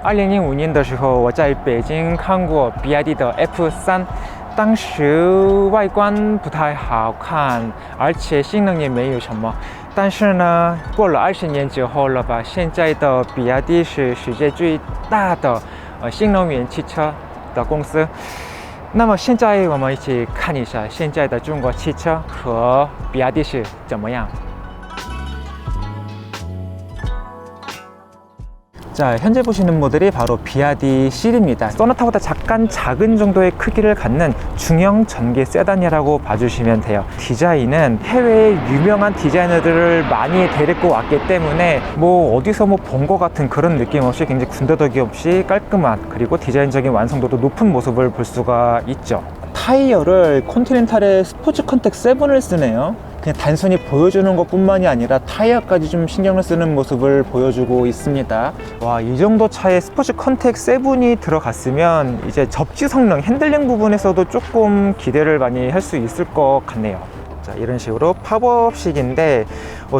2005年的时候，我在北京看过比亚迪的 F3，当时外观不太好看，而且性能也没有什么。但是呢，过了20年之后了吧，现在的比亚迪是世界最大的新能源汽车的公司。那么现在我们一起看一下现在的中国汽车和比亚迪是怎么样。 자, 현재 보시는 모델이 바로 비아디 CD입니다. 소나타보다 잠깐 작은 정도의 크기를 갖는 중형 전기 세단이라고 봐주시면 돼요. 디자인은 해외의 유명한 디자이너들을 많이 데리고 왔기 때문에 뭐 어디서 뭐 본 것 같은 그런 느낌 없이 굉장히 군더더기 없이 깔끔한, 그리고 디자인적인 완성도도 높은 모습을 볼 수가 있죠. 타이어를 컨티넨탈의 스포츠 컨택 7을 쓰네요. 그냥 단순히 보여주는 것 뿐만이 아니라 타이어까지 좀 신경을 쓰는 모습을 보여주고 있습니다. 와, 이 정도 차에 스포츠 컨택 7이 들어갔으면 이제 접지 성능, 핸들링 부분에서도 조금 기대를 많이 할 수 있을 것 같네요. 자, 이런 식으로 팝업식인데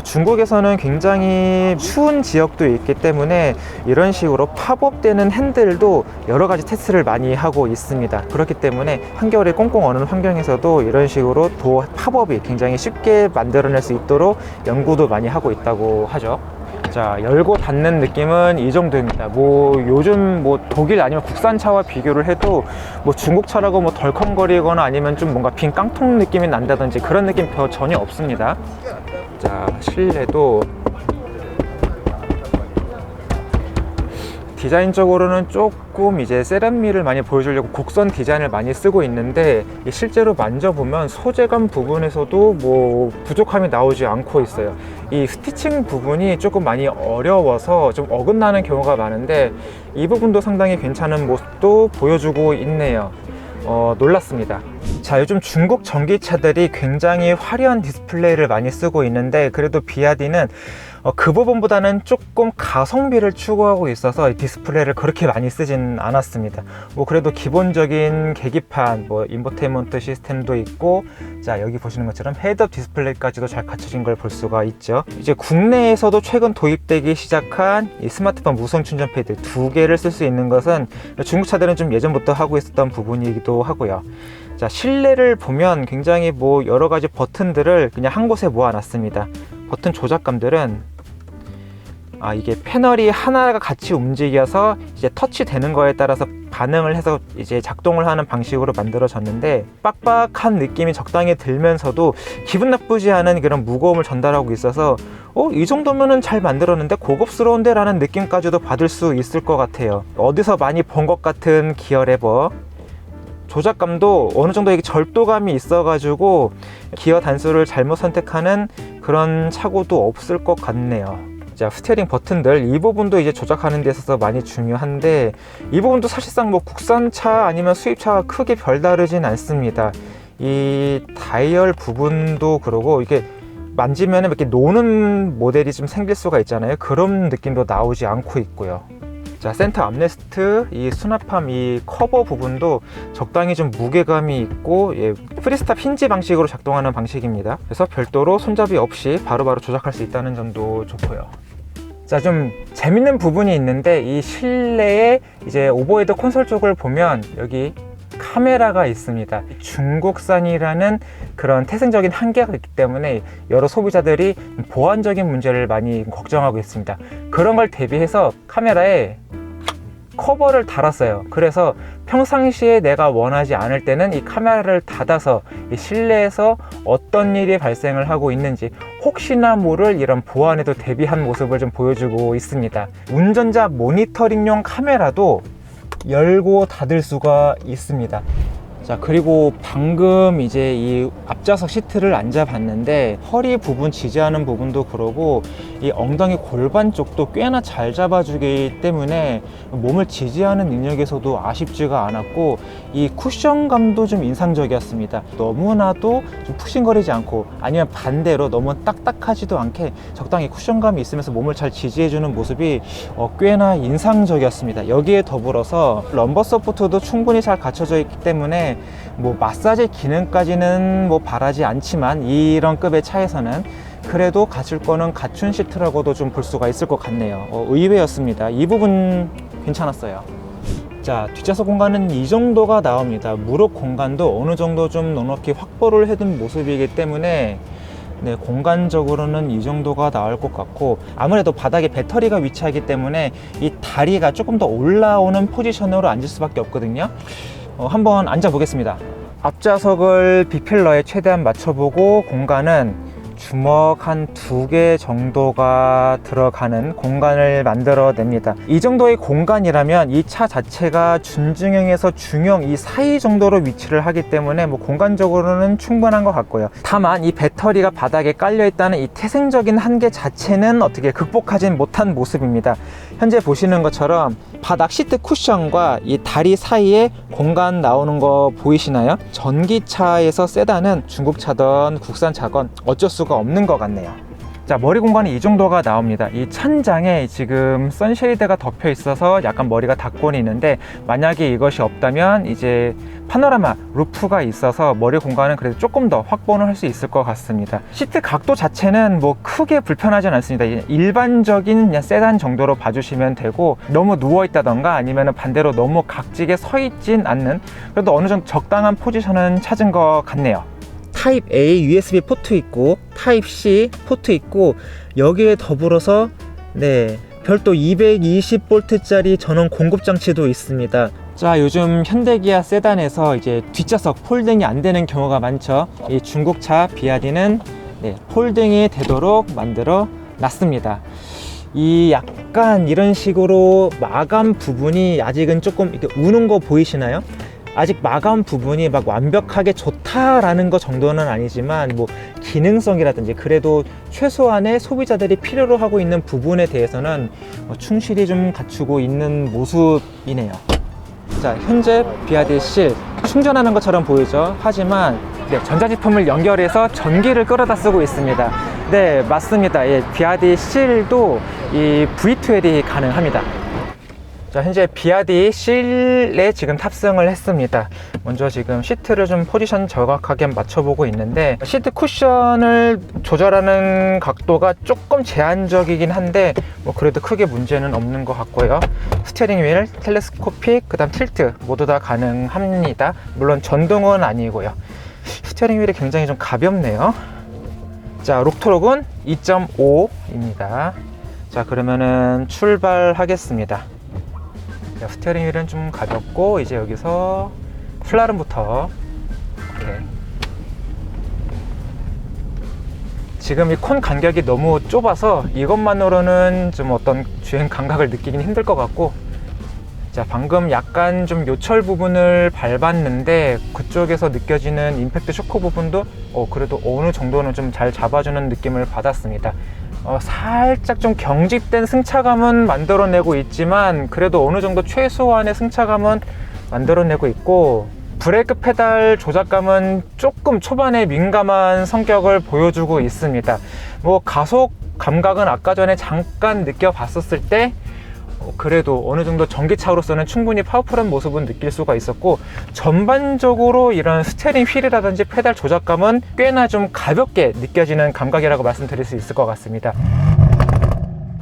중국에서는 굉장히 추운 지역도 있기 때문에 이런 식으로 팝업되는 핸들도 여러 가지 테스트를 많이 하고 있습니다. 그렇기 때문에 한겨울에 꽁꽁 얼는 환경에서도 이런 식으로 도어 팝업이 굉장히 쉽게 만들어낼 수 있도록 연구도 많이 하고 있다고 하죠. 자, 열고 닫는 느낌은 이 정도입니다. 뭐 요즘 뭐 독일 아니면 국산차와 비교를 해도 뭐 중국차라고 뭐 덜컹거리거나 아니면 좀 뭔가 빈 깡통 느낌이 난다든지 그런 느낌 전혀 없습니다. 자, 실내도 디자인적으로는 조금 이제 세련미를 많이 보여주려고 곡선 디자인을 많이 쓰고 있는데 실제로 만져보면 소재감 부분에서도 뭐 부족함이 나오지 않고 있어요. 이 스티칭 부분이 조금 많이 어려워서 좀 어긋나는 경우가 많은데 이 부분도 상당히 괜찮은 모습도 보여주고 있네요. 놀랐습니다. 자, 요즘 중국 전기차들이 굉장히 화려한 디스플레이를 많이 쓰고 있는데 그래도 비아디는 그 부분보다는 조금 가성비를 추구하고 있어서 디스플레이를 그렇게 많이 쓰진 않았습니다. 뭐 그래도 기본적인 계기판, 뭐 인포테인먼트 시스템도 있고, 자, 여기 보시는 것처럼 헤드업 디스플레이까지도 잘 갖춰진 걸 볼 수가 있죠. 이제 국내에서도 최근 도입되기 시작한 이 스마트폰 무선 충전 패드 2개를 쓸 수 있는 것은 중국 차들은 좀 예전부터 하고 있었던 부분이기도 하고요. 자, 실내를 보면 굉장히 뭐 여러 가지 버튼들을 그냥 한 곳에 모아놨습니다. 버튼 조작감들은 이게 패널이 하나가 같이 움직여서 이제 터치되는 거에 따라서 반응을 해서 이제 작동을 하는 방식으로 만들어졌는데 빡빡한 느낌이 적당히 들면서도 기분 나쁘지 않은 그런 무거움을 전달하고 있어서 이 정도면은 잘 만들었는데 고급스러운데 라는 느낌까지도 받을 수 있을 것 같아요. 어디서 많이 본 것 같은 기어 레버, 조작감도 어느 정도 이게 절도감이 있어가지고 기어 단수를 잘못 선택하는 그런 착오도 없을 것 같네요. 자, 스티어링 버튼들 이 부분도 이제 조작하는 데 있어서 많이 중요한데 이 부분도 사실상 뭐 국산차 아니면 수입차와 크게 별다르진 않습니다. 이 다이얼 부분도 그러고 이게 만지면 이렇게 노는 모델이 좀 생길 수가 있잖아요. 그런 느낌도 나오지 않고 있고요. 자, 센터 암레스트, 이 수납함, 이 커버 부분도 적당히 좀 무게감이 있고 프리스탑 힌지 방식으로 작동하는 방식입니다. 그래서 별도로 손잡이 없이 바로바로 조작할 수 있다는 점도 좋고요. 자, 좀 재밌는 부분이 있는데 이 실내에 이제 오버헤드 콘솔 쪽을 보면 여기 카메라가 있습니다. 중국산이라는 그런 태생적인 한계가 있기 때문에 여러 소비자들이 보안적인 문제를 많이 걱정하고 있습니다. 그런 걸 대비해서 카메라에 커버를 달았어요. 그래서 평상시에 내가 원하지 않을 때는 이 카메라를 닫아서 이 실내에서 어떤 일이 발생을 하고 있는지 혹시나 모를 이런 보안에도 대비한 모습을 좀 보여주고 있습니다. 운전자 모니터링용 카메라도 열고 닫을 수가 있습니다. 자, 그리고 방금 이제 이 앞좌석 시트를 앉아봤는데 허리 부분 지지하는 부분도 그러고 이 엉덩이 골반 쪽도 꽤나 잘 잡아주기 때문에 몸을 지지하는 능력에서도 아쉽지가 않았고 이 쿠션감도 좀 인상적이었습니다. 너무나도 좀 푹신거리지 않고 아니면 반대로 너무 딱딱하지도 않게 적당히 쿠션감이 있으면서 몸을 잘 지지해주는 모습이 꽤나 인상적이었습니다. 여기에 더불어서 럼버 서포트도 충분히 잘 갖춰져 있기 때문에 뭐 마사지 기능까지는 뭐 바라지 않지만 이런 급의 차에서는 그래도 갖출 거는 갖춘 시트라고도 좀 볼 수가 있을 것 같네요. 의외였습니다. 이 부분 괜찮았어요. 자, 뒷좌석 공간은 이 정도가 나옵니다. 무릎 공간도 어느 정도 좀 넉넉히 확보를 해둔 모습이기 때문에 네, 공간적으로는 이 정도가 나올 것 같고, 아무래도 바닥에 배터리가 위치하기 때문에 이 다리가 조금 더 올라오는 포지션으로 앉을 수밖에 없거든요. 한번 앉아 보겠습니다. 앞좌석을 B필러에 최대한 맞춰보고, 공간은 주먹 한 2개 정도가 들어가는 공간을 만들어 냅니다. 이 정도의 공간이라면 이 차 자체가 준중형에서 중형 이 사이 정도로 위치를 하기 때문에 뭐 공간적으로는 충분한 것 같고요. 다만 이 배터리가 바닥에 깔려 있다는 이 태생적인 한계 자체는 어떻게 극복하진 못한 모습입니다. 현재 보시는 것처럼 바닥 시트 쿠션과 이 다리 사이에 공간 나오는 거 보이시나요? 전기차에서 세단은 중국차든 국산차건 어쩔 수가 없는 것 같네요. 자, 머리 공간이 이 정도가 나옵니다. 이 천장에 지금 선쉐이드가 덮여 있어서 약간 머리가 닿고는 있는데, 만약에 이것이 없다면 이제 파노라마 루프가 있어서 머리 공간은 그래도 조금 더 확보는 할 수 있을 것 같습니다. 시트 각도 자체는 뭐 크게 불편하진 않습니다. 일반적인 그냥 세단 정도로 봐주시면 되고, 너무 누워 있다던가 아니면 반대로 너무 각지게 서 있진 않는, 그래도 어느 정도 적당한 포지션은 찾은 것 같네요. 타입 A USB 포트 있고 타입 C 포트 있고, 여기에 더불어서 네, 별도 220V짜리 전원 공급 장치도 있습니다. 자, 요즘 현대기아 세단에서 이제 뒷좌석 폴딩이 안 되는 경우가 많죠. 이 중국차 비아디는 네, 폴딩이 되도록 만들어 놨습니다. 이 약간 이런 식으로 마감 부분이 아직은 조금 이렇게 우는 거 보이시나요? 아직 마감 부분이 막 완벽하게 좋다라는 것 정도는 아니지만, 뭐 기능성이라든지 그래도 최소한의 소비자들이 필요로 하고 있는 부분에 대해서는 충실히 좀 갖추고 있는 모습이네요. 자, 현재 비아디 실 충전하는 것처럼 보이죠? 하지만 네, 전자제품을 연결해서 전기를 끌어다 쓰고 있습니다. 네, 맞습니다. 예, 비아디 실도 이 V2L이 가능합니다. 자, 현재 비아디 실에 지금 탑승을 했습니다. 먼저 지금 시트를 좀 포지션 정확하게 맞춰보고 있는데, 시트 쿠션을 조절하는 각도가 조금 제한적이긴 한데 뭐 그래도 크게 문제는 없는 것 같고요. 스티어링 휠, 텔레스코픽, 그 다음 틸트 모두 다 가능합니다. 물론 전동은 아니고요. 스티어링 휠이 굉장히 좀 가볍네요. 자, 록토록은 2.5입니다. 자, 그러면은 출발하겠습니다. 스티어링 휠은 좀 가볍고, 이제 여기서 플라름부터 이렇게, 지금 이 콘 간격이 너무 좁아서 이것만으로는 좀 어떤 주행 감각을 느끼긴 힘들 것 같고, 자, 방금 약간 좀 요철 부분을 밟았는데 그쪽에서 느껴지는 임팩트 쇼크 부분도 그래도 어느 정도는 좀 잘 잡아주는 느낌을 받았습니다. 살짝 좀 경직된 승차감은 만들어내고 있지만 그래도 어느 정도 최소한의 승차감은 만들어내고 있고, 브레이크 페달 조작감은 조금 초반에 민감한 성격을 보여주고 있습니다. 뭐 가속 감각은 아까 전에 잠깐 느껴봤었을 때 그래도 어느 정도 전기차로서는 충분히 파워풀한 모습은 느낄 수가 있었고, 전반적으로 이런 스티어링 휠이라든지 페달 조작감은 꽤나 좀 가볍게 느껴지는 감각이라고 말씀드릴 수 있을 것 같습니다.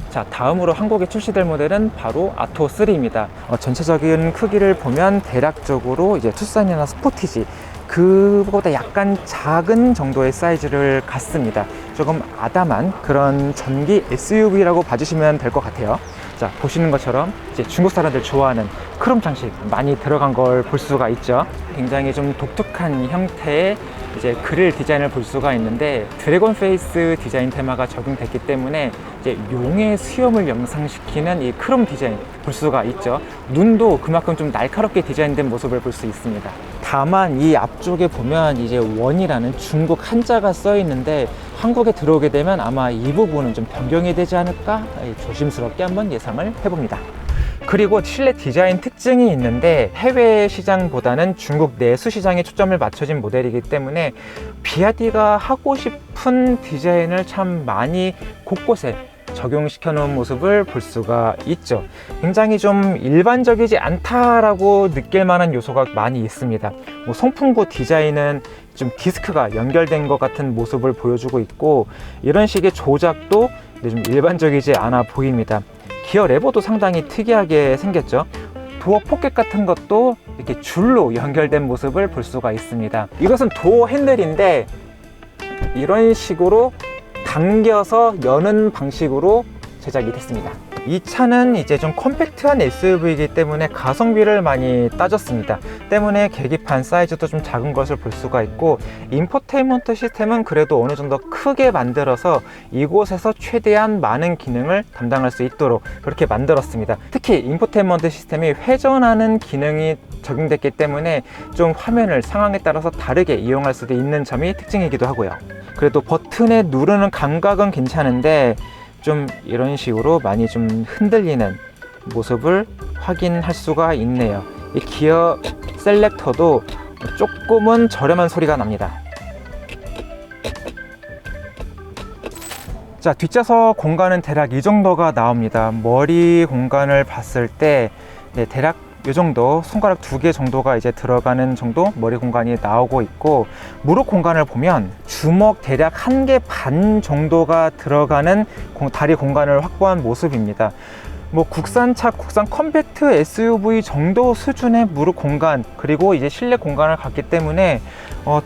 자, 다음으로 한국에 출시될 모델은 바로 아토3입니다. 전체적인 크기를 보면 대략적으로 이제 투싼이나 스포티지 그보다 약간 작은 정도의 사이즈를 갖습니다. 조금 아담한 그런 전기 SUV라고 봐주시면 될 것 같아요. 자, 보시는 것처럼 이제 중국 사람들 좋아하는 크롬 장식 많이 들어간 걸 볼 수가 있죠. 굉장히 좀 독특한 형태의 이제 그릴 디자인을 볼 수가 있는데, 드래곤 페이스 디자인 테마가 적용됐기 때문에 이제 용의 수염을 연상시키는 이 크롬 디자인 볼 수가 있죠. 눈도 그만큼 좀 날카롭게 디자인된 모습을 볼 수 있습니다. 다만 이 앞쪽에 보면 이제 원이라는 중국 한자가 써 있는데, 한국에 들어오게 되면 아마 이 부분은 좀 변경이 되지 않을까 조심스럽게 한번 예상을 해봅니다. 그리고 실내 디자인 특징이 있는데, 해외 시장보다는 중국 내수 시장에 초점을 맞춰진 모델이기 때문에 비아디가 하고 싶은 디자인을 참 많이 곳곳에 적용시켜 놓은 모습을 볼 수가 있죠. 굉장히 좀 일반적이지 않다라고 느낄 만한 요소가 많이 있습니다. 뭐 송풍구 디자인은 좀 디스크가 연결된 것 같은 모습을 보여주고 있고, 이런 식의 조작도 좀 일반적이지 않아 보입니다. 기어 레버도 상당히 특이하게 생겼죠. 도어 포켓 같은 것도 이렇게 줄로 연결된 모습을 볼 수가 있습니다. 이것은 도어 핸들인데 이런 식으로 당겨서 여는 방식으로 제작이 됐습니다. 이 차는 이제 좀 컴팩트한 SUV이기 때문에 가성비를 많이 따졌습니다. 때문에 계기판 사이즈도 좀 작은 것을 볼 수가 있고, 인포테인먼트 시스템은 그래도 어느 정도 크게 만들어서 이곳에서 최대한 많은 기능을 담당할 수 있도록 그렇게 만들었습니다. 특히 인포테인먼트 시스템이 회전하는 기능이 적용됐기 때문에 좀 화면을 상황에 따라서 다르게 이용할 수도 있는 점이 특징이기도 하고요. 그래도 버튼에 누르는 감각은 괜찮은데 좀 이런 식으로 많이 좀 흔들리는 모습을 확인할 수가 있네요. 이 기어 셀렉터도 조금은 저렴한 소리가 납니다. 자, 뒷좌석 공간은 대략 이 정도가 나옵니다. 머리 공간을 봤을 때 대략 이 정도, 손가락 2개 정도가 이제 들어가는 정도 머리 공간이 나오고 있고, 무릎 공간을 보면 주먹 대략 1개 반 정도가 들어가는 다리 공간을 확보한 모습입니다. 뭐 국산차, 국산 컴팩트 SUV 정도 수준의 무릎 공간, 그리고 이제 실내 공간을 갖기 때문에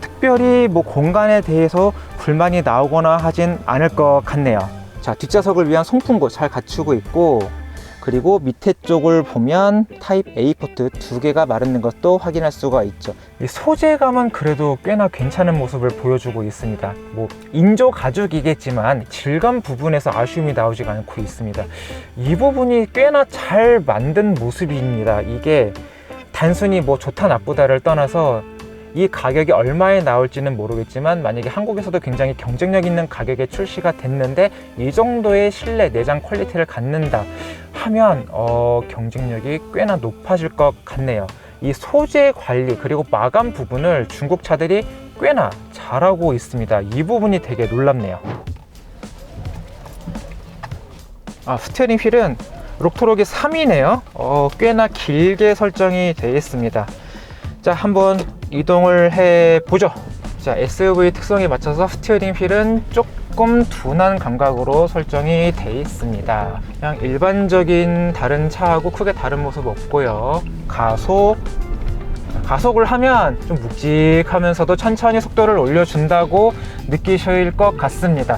특별히 뭐 공간에 대해서 불만이 나오거나 하진 않을 것 같네요. 자, 뒷좌석을 위한 송풍구 잘 갖추고 있고, 그리고 밑에 쪽을 보면 타입 A 포트 2개가 마르는 것도 확인할 수가 있죠. 이 소재감은 그래도 꽤나 괜찮은 모습을 보여주고 있습니다. 뭐 인조 가죽이겠지만 질감 부분에서 아쉬움이 나오지가 않고 있습니다. 이 부분이 꽤나 잘 만든 모습입니다. 이게 단순히 뭐 좋다 나쁘다를 떠나서 이 가격이 얼마에 나올지는 모르겠지만, 만약에 한국에서도 굉장히 경쟁력 있는 가격에 출시가 됐는데 이 정도의 실내 내장 퀄리티를 갖는다 하면 경쟁력이 꽤나 높아질 것 같네요. 이 소재 관리 그리고 마감 부분을 중국 차들이 꽤나 잘하고 있습니다. 이 부분이 되게 놀랍네요. 스티어링 휠은 록토록이 3이네요. 꽤나 길게 설정이 되어 있습니다. 자, 한번 이동을 해보죠. 자, SUV 특성에 맞춰서 스티어링 휠은 조금 둔한 감각으로 설정이 되어 있습니다. 그냥 일반적인 다른 차하고 크게 다른 모습 없고요. 가속을 하면 좀 묵직하면서도 천천히 속도를 올려준다고 느끼실 것 같습니다.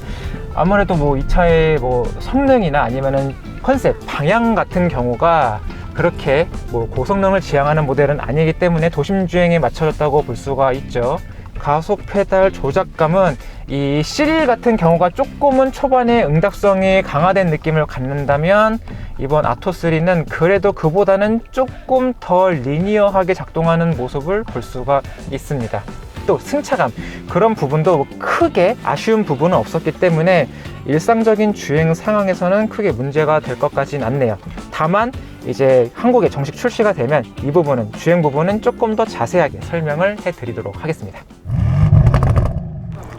아무래도 뭐 이 차의 뭐 성능이나 아니면은 컨셉, 방향 같은 경우가 그렇게 뭐 고성능을 지향하는 모델은 아니기 때문에 도심 주행에 맞춰졌다고 볼 수가 있죠. 가속 페달 조작감은 이 C 같은 경우가 조금은 초반에 응답성이 강화된 느낌을 갖는다면, 이번 아토3는 그래도 그보다는 조금 더 리니어하게 작동하는 모습을 볼 수가 있습니다. 또 승차감, 그런 부분도 크게 아쉬운 부분은 없었기 때문에 일상적인 주행 상황에서는 크게 문제가 될 것 같진 않네요. 다만 이제 한국에 정식 출시가 되면 이 부분은, 주행 부분은 조금 더 자세하게 설명을 해드리도록 하겠습니다.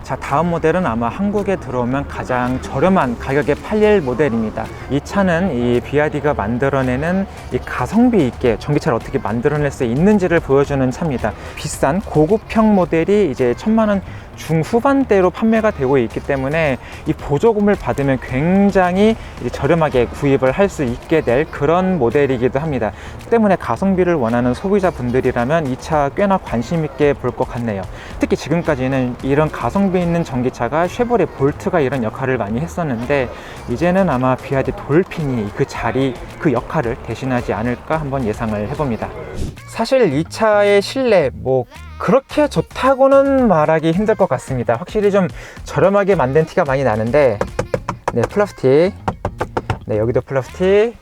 자, 다음 모델은 아마 한국에 들어오면 가장 저렴한 가격에 팔릴 모델입니다. 이 차는 이 BYD가 만들어내는 이 가성비 있게 전기차를 어떻게 만들어낼 수 있는지를 보여주는 차입니다. 비싼 고급형 모델이 이제 1000만원 중후반대로 판매가 되고 있기 때문에 이 보조금을 받으면 굉장히 저렴하게 구입을 할 수 있게 될 그런 모델이기도 합니다. 때문에 가성비를 원하는 소비자분들이라면 이 차 꽤나 관심 있게 볼 것 같네요. 특히 지금까지는 이런 가성비 있는 전기차가 쉐보레 볼트가 이런 역할을 많이 했었는데, 이제는 아마 BYD 돌핀이 그 역할을 대신하지 않을까 한번 예상을 해봅니다. 사실 이 차의 실내 뭐 그렇게 좋다고는 말하기 힘들 것 같습니다. 확실히 좀 저렴하게 만든 티가 많이 나는데, 네, 플라스틱, 네, 여기도 플라스틱,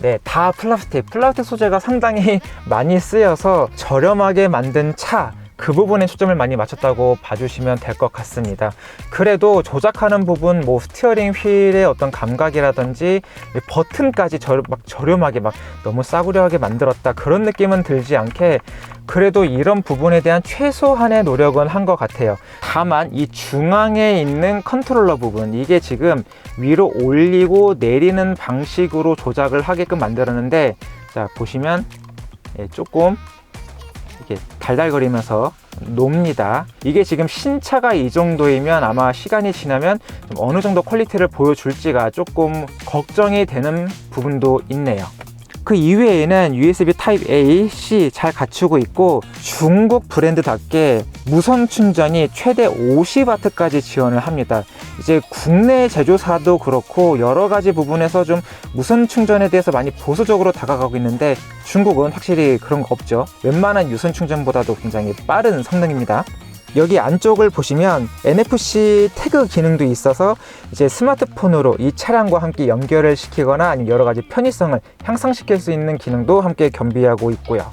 네, 다 플라스틱 소재가 상당히 많이 쓰여서 저렴하게 만든 차, 그 부분에 초점을 많이 맞췄다고 봐주시면 될 것 같습니다. 그래도 조작하는 부분, 뭐 스티어링 휠의 어떤 감각이라든지 버튼까지 저렴하게 너무 싸구려하게 만들었다, 그런 느낌은 들지 않게 그래도 이런 부분에 대한 최소한의 노력은 한 것 같아요. 다만 이 중앙에 있는 컨트롤러 부분, 이게 지금 위로 올리고 내리는 방식으로 조작을 하게끔 만들었는데, 자, 보시면 조금 이렇게 달달거리면서 놉니다. 이게 지금 신차가 이 정도이면 아마 시간이 지나면 좀 어느 정도 퀄리티를 보여줄지가 조금 걱정이 되는 부분도 있네요. 그 이외에는 USB 타입 A, C 잘 갖추고 있고 중국 브랜드답게 무선 충전이 최대 50W까지 지원을 합니다. 이제 국내 제조사도 그렇고 여러 가지 부분에서 좀 무선 충전에 대해서 많이 보수적으로 다가가고 있는데 중국은 확실히 그런 거 없죠. 웬만한 유선 충전보다도 굉장히 빠른 성능입니다. 여기 안쪽을 보시면 NFC 태그 기능도 있어서 이제 스마트폰으로 이 차량과 함께 연결을 시키거나 아니면 여러 가지 편의성을 향상시킬 수 있는 기능도 함께 겸비하고 있고요.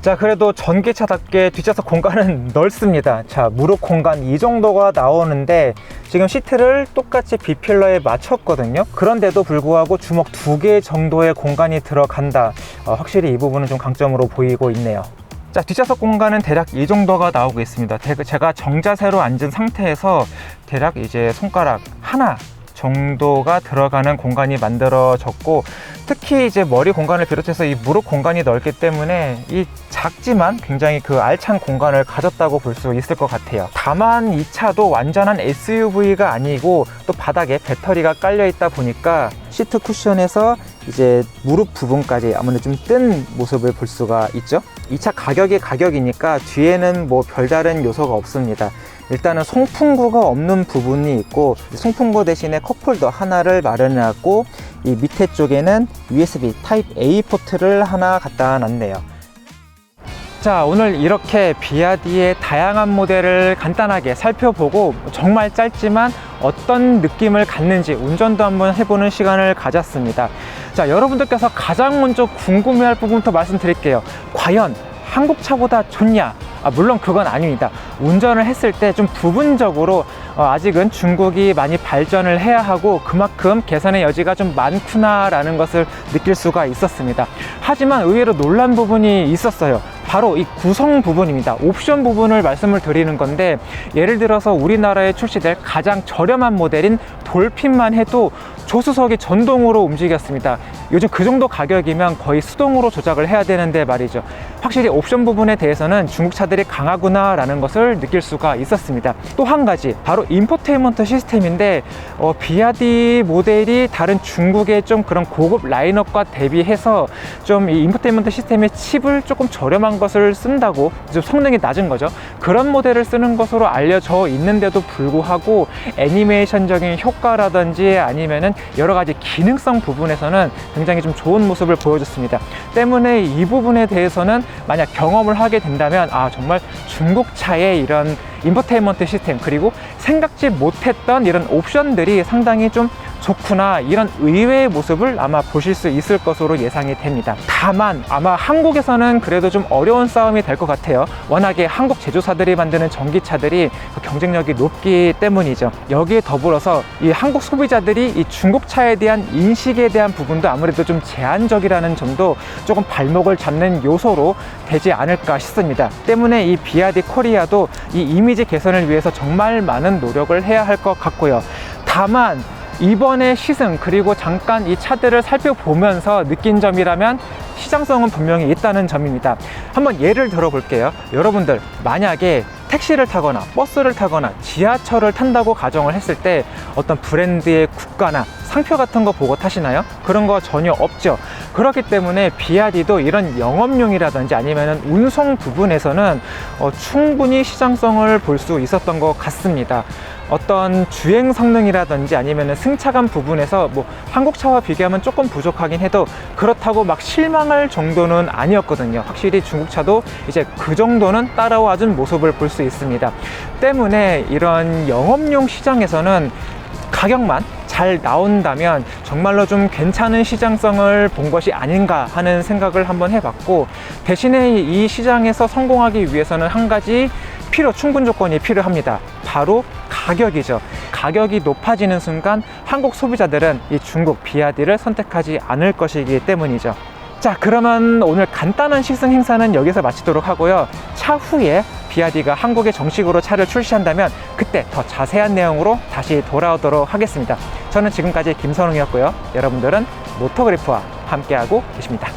자, 그래도 전기차답게 뒷좌석 공간은 넓습니다. 자, 무릎 공간 이 정도가 나오는데 지금 시트를 똑같이 B필러에 맞췄거든요. 그런데도 불구하고 주먹 2개 정도의 공간이 들어간다. 확실히 이 부분은 좀 강점으로 보이고 있네요. 자, 뒷좌석 공간은 대략 이 정도가 나오고 있습니다. 제가 정자세로 앉은 상태에서 대략 이제 손가락 하나 정도가 들어가는 공간이 만들어졌고, 특히 이제 머리 공간을 비롯해서 이 무릎 공간이 넓기 때문에 이 작지만 굉장히 그 알찬 공간을 가졌다고 볼 수 있을 것 같아요. 다만 이 차도 완전한 SUV가 아니고 또 바닥에 배터리가 깔려 있다 보니까 시트 쿠션에서 이제 무릎 부분까지 아무래도 좀 뜬 모습을 볼 수가 있죠. 이 차 가격이 가격이니까 뒤에는 뭐 별다른 요소가 없습니다. 일단은 송풍구가 없는 부분이 있고 송풍구 대신에 컵홀더 하나를 마련해 놨고 이 밑에 쪽에는 USB 타입 A 포트를 하나 갖다 놨네요. 자, 오늘 이렇게 비아디의 다양한 모델을 간단하게 살펴보고 정말 짧지만 어떤 느낌을 갖는지 운전도 한번 해보는 시간을 가졌습니다. 자, 여러분들께서 가장 먼저 궁금해할 부분부터 말씀드릴게요. 과연 한국차보다 좋냐? 물론 그건 아닙니다. 운전을 했을 때 좀 부분적으로 아직은 중국이 많이 발전을 해야 하고 그만큼 개선의 여지가 좀 많구나 라는 것을 느낄 수가 있었습니다. 하지만 의외로 놀란 부분이 있었어요. 바로 이 구성 부분입니다. 옵션 부분을 말씀을 드리는 건데, 예를 들어서 우리나라에 출시될 가장 저렴한 모델인 돌핀만 해도 조수석이 전동으로 움직였습니다. 요즘 그 정도 가격이면 거의 수동으로 조작을 해야 되는데 말이죠. 확실히 옵션 부분에 대해서는 중국 차들이 강하구나 라는 것을 느낄 수가 있었습니다. 또 한 가지, 바로 인포테인먼트 시스템인데 비아디 모델이 다른 중국의 좀 그런 고급 라인업과 대비해서 좀 이 인포테인먼트 시스템의 칩을 조금 저렴한 것을 쓴다고, 좀 성능이 낮은 거죠. 그런 모델을 쓰는 것으로 알려져 있는데도 불구하고 애니메이션적인 효과라든지 아니면은 여러 가지 기능성 부분에서는 굉장히 좀 좋은 모습을 보여줬습니다. 때문에 이 부분에 대해서는 만약 경험을 하게 된다면 정말 중국 차의 이런 인포테인먼트 시스템, 그리고 생각지 못했던 이런 옵션들이 상당히 좀 좋구나, 이런 의외의 모습을 아마 보실 수 있을 것으로 예상이 됩니다. 다만 아마 한국에서는 그래도 좀 어려운 싸움이 될 것 같아요. 워낙에 한국 제조사들이 만드는 전기차들이 경쟁력이 높기 때문이죠. 여기에 더불어서 이 한국 소비자들이 이 중국차에 대한 인식에 대한 부분도 아무래도 좀 제한적이라는 점도 조금 발목을 잡는 요소로 되지 않을까 싶습니다. 때문에 이 비아디 코리아도 이 이미지 개선을 위해서 정말 많은 노력을 해야 할 것 같고요. 다만 이번에 시승 그리고 잠깐 이 차들을 살펴보면서 느낀 점이라면 시장성은 분명히 있다는 점입니다. 한번 예를 들어 볼게요. 여러분들 만약에 택시를 타거나 버스를 타거나 지하철을 탄다고 가정을 했을 때 어떤 브랜드의 국가나 상표 같은 거 보고 타시나요? 그런 거 전혀 없죠. 그렇기 때문에 비아디도 이런 영업용이라든지 아니면 운송 부분에서는 충분히 시장성을 볼 수 있었던 것 같습니다. 어떤 주행 성능이라든지 아니면 승차감 부분에서 뭐 한국차와 비교하면 조금 부족하긴 해도 그렇다고 막 실망할 정도는 아니었거든요. 확실히 중국차도 이제 그 정도는 따라와준 모습을 볼 수 있습니다. 때문에 이런 영업용 시장에서는 가격만 잘 나온다면 정말로 좀 괜찮은 시장성을 본 것이 아닌가 하는 생각을 한번 해봤고, 대신에 이 시장에서 성공하기 위해서는 한 가지 충분 조건이 필요합니다. 바로 가격이죠. 가격이 높아지는 순간 한국 소비자들은 이 중국 비아디를 선택하지 않을 것이기 때문이죠. 자, 그러면 오늘 간단한 시승 행사는 여기서 마치도록 하고요. 차후에 비아디가 한국에 정식으로 차를 출시한다면 그때 더 자세한 내용으로 다시 돌아오도록 하겠습니다. 저는 지금까지 김선웅이었고요. 여러분들은 모토그래프와 함께하고 계십니다.